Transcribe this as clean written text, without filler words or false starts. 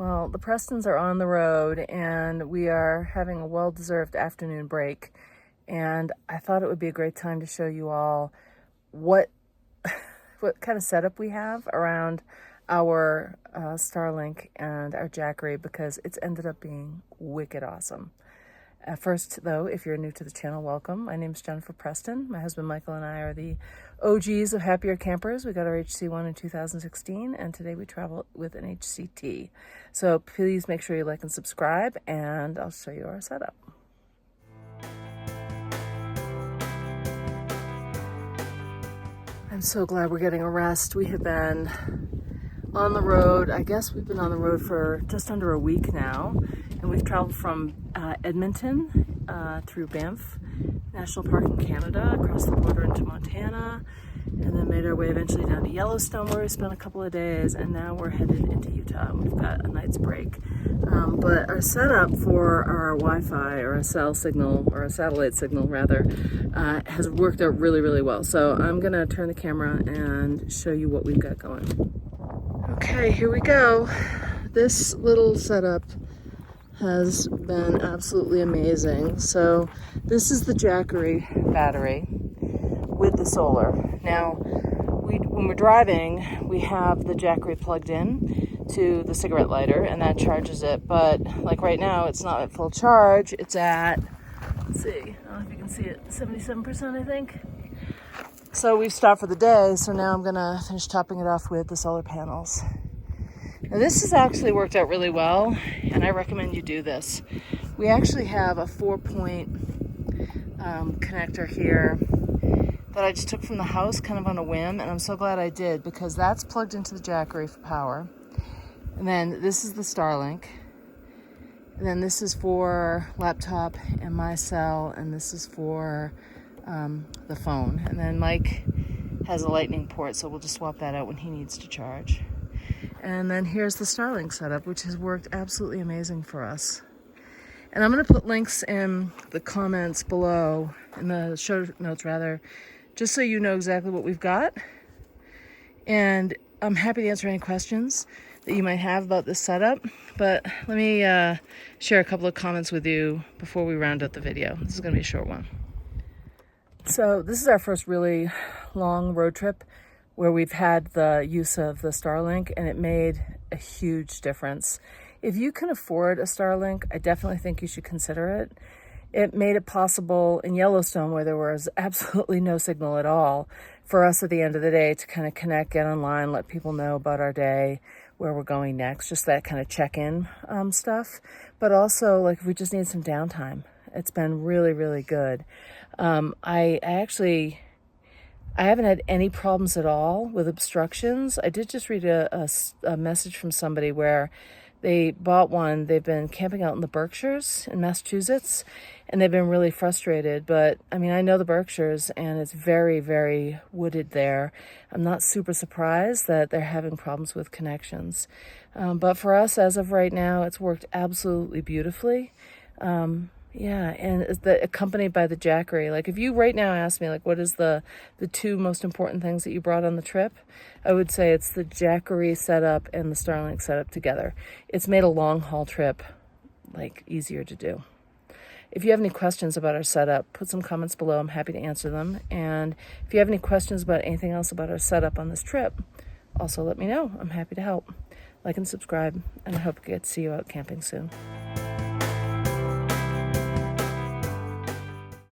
Well, the Prestons are on the road and we are having a well-deserved afternoon break. And I thought it would be a great time to show you all what kind of setup we have around our Starlink and our Jackery, because it's ended up being wicked awesome. First, though, if you're new to the channel, welcome. My name's Jennifer Preston. My husband Michael and I are the OGs of Happier Campers. We got our HC1 in 2016, and today we travel with an HCT. So please make sure you like and subscribe, and I'll show you our setup. I'm so glad we're getting a rest. We have been on the road. I guess we've been on the road for just under a week now, and we've traveled from Edmonton through Banff National Park in Canada, across the border into Montana, and then made our way eventually down to Yellowstone, where we spent a couple of days, and now we're headed into Utah. We've got a night's break. But our setup for our Wi-Fi, or a cell signal, or a satellite signal rather, has worked out really, really well. So I'm gonna turn the camera and show you what we've got going. Okay, here we go. This little setup has been absolutely amazing. So this is the Jackery battery with the solar. Now, when we're driving, we have the Jackery plugged in to the cigarette lighter, and that charges it. But like right now, it's not at full charge. It's at, let's see, I don't know if you can see it, 77%, I think. So we've stopped for the day, so now I'm gonna finish topping it off with the solar panels. Now this has actually worked out really well, and I recommend you do this. We actually have a 4-point connector here that I just took from the house kind of on a whim, and I'm so glad I did, because that's plugged into the Jackery for power. And then this is the Starlink. And then this is for laptop and my cell, and this is for the phone. And then Mike has a lightning port, so we'll just swap that out when he needs to charge. And then here's the Starlink setup, which has worked absolutely amazing for us. And I'm going to put links in the comments below, in the show notes rather, just so you know exactly what we've got. And I'm happy to answer any questions that you might have about this setup. But let me share a couple of comments with you before we round out the video. This is going to be a short one. So this is our first really long road trip where we've had the use of the Starlink, and it made a huge difference. If you can afford a Starlink, I definitely think you should consider it. It made it possible in Yellowstone, where there was absolutely no signal at all, for us at the end of the day to kind of connect, get online, let people know about our day, where we're going next, just that kind of check-in stuff. But also, like, if we just need some downtime, it's been really, really good. I haven't had any problems at all with obstructions. I did just read a message from somebody where they bought one. They've been camping out in the Berkshires in Massachusetts, and they've been really frustrated. But I mean, I know the Berkshires, and it's very, very wooded there. I'm not super surprised that they're having problems with connections. But for us, as of right now, it's worked absolutely beautifully. Yeah, and it's accompanied by the Jackery. Like, if you right now ask me, like, what is the two most important things that you brought on the trip, I would say it's the Jackery setup and the Starlink setup together. It's made a long haul trip, like, easier to do. If you have any questions about our setup, put some comments below. I'm happy to answer them. And if you have any questions about anything else about our setup on this trip, also let me know. I'm happy to help. Like and subscribe, and I hope to get to see you out camping soon.